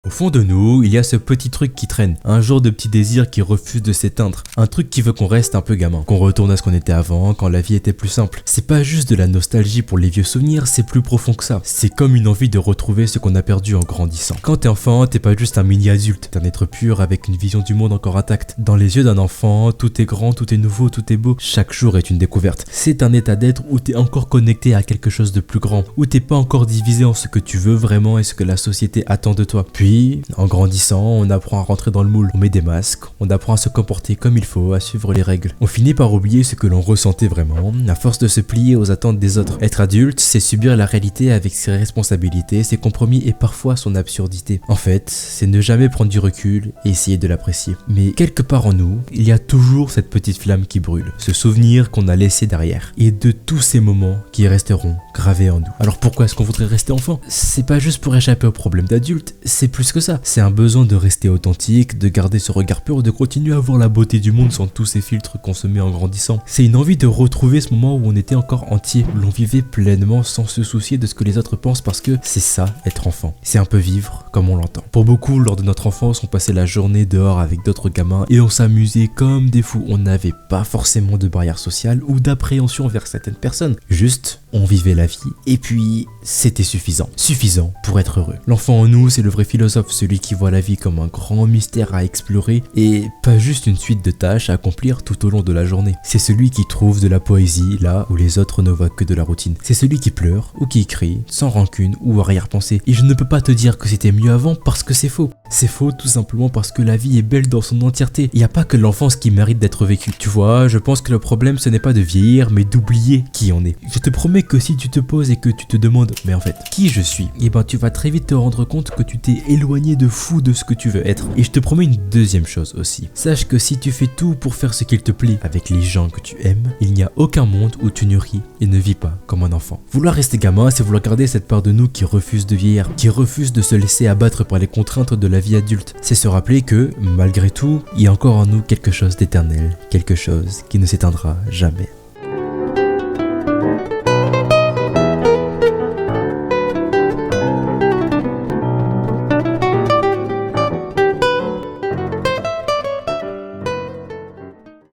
Au fond de nous, il y a ce petit truc qui traîne, un genre de petit désir qui refuse de s'éteindre, un truc qui veut qu'on reste un peu gamin, qu'on retourne à ce qu'on était avant, quand la vie était plus simple. C'est pas juste de la nostalgie pour les vieux souvenirs, c'est plus profond que ça. C'est comme une envie de retrouver ce qu'on a perdu en grandissant. Quand t'es enfant, t'es pas juste un mini-adulte, t'es un être pur avec une vision du monde encore intacte. Dans les yeux d'un enfant, tout est grand, tout est nouveau, tout est beau, chaque jour est une découverte. C'est un état d'être où t'es encore connecté à quelque chose de plus grand, où t'es pas encore divisé en ce que tu veux vraiment et ce que la société attend de toi. Puis, en grandissant, on apprend à rentrer dans le moule, on met des masques, on apprend à se comporter comme il faut, à suivre les règles. On finit par oublier ce que l'on ressentait vraiment, à force de se plier aux attentes des autres. Être adulte, c'est subir la réalité avec ses responsabilités, ses compromis et parfois son absurdité. En fait, c'est ne jamais prendre du recul et essayer de l'apprécier. Mais quelque part en nous, il y a toujours cette petite flamme qui brûle, ce souvenir qu'on a laissé derrière, et de tous ces moments qui resteront gravés en nous. Alors pourquoi est-ce qu'on voudrait rester enfant? C'est pas juste pour échapper aux problèmes d'adulte, c'est plus que ça. C'est un besoin de rester authentique, de garder ce regard pur, de continuer à voir la beauté du monde sans tous ces filtres qu'on se met en grandissant. C'est une envie de retrouver ce moment où on était encore entier, où l'on vivait pleinement sans se soucier de ce que les autres pensent, parce que c'est ça, être enfant. C'est un peu vivre comme on l'entend. Pour beaucoup, lors de notre enfance, on passait la journée dehors avec d'autres gamins et on s'amusait comme des fous. On n'avait pas forcément de barrière sociale ou d'appréhension vers certaines personnes. Juste, on vivait la vie et puis c'était suffisant. Suffisant pour être heureux. L'enfant en nous, c'est le vrai philosophe, celui qui voit la vie comme un grand mystère à explorer et pas juste une suite de tâches à accomplir tout au long de la journée. C'est celui qui trouve de la poésie là où les autres ne voient que de la routine. C'est celui qui pleure ou qui crie sans rancune ou arrière-pensée. Et je ne peux pas te dire que c'était mieux avant parce que c'est faux. C'est faux tout simplement parce que la vie est belle dans son entièreté. Il n'y a pas que l'enfance qui mérite d'être vécue. Tu vois, je pense que le problème ce n'est pas de vieillir mais d'oublier qui on est. Je te promets que si tu te poses et que tu te demandes mais en fait qui je suis, et ben tu vas très vite te rendre compte que tu t'es éloigné de fou de ce que tu veux être. Et je te promets une deuxième chose aussi. Sache que si tu fais tout pour faire ce qu'il te plaît avec les gens que tu aimes, il n'y a aucun monde où tu ne ris et ne vis pas comme un enfant. Vouloir rester gamin, c'est vouloir garder cette part de nous qui refuse de vieillir, qui refuse de se laisser abattre par les contraintes de la vie adulte. C'est se rappeler que, malgré tout, il y a encore en nous quelque chose d'éternel, quelque chose qui ne s'éteindra jamais.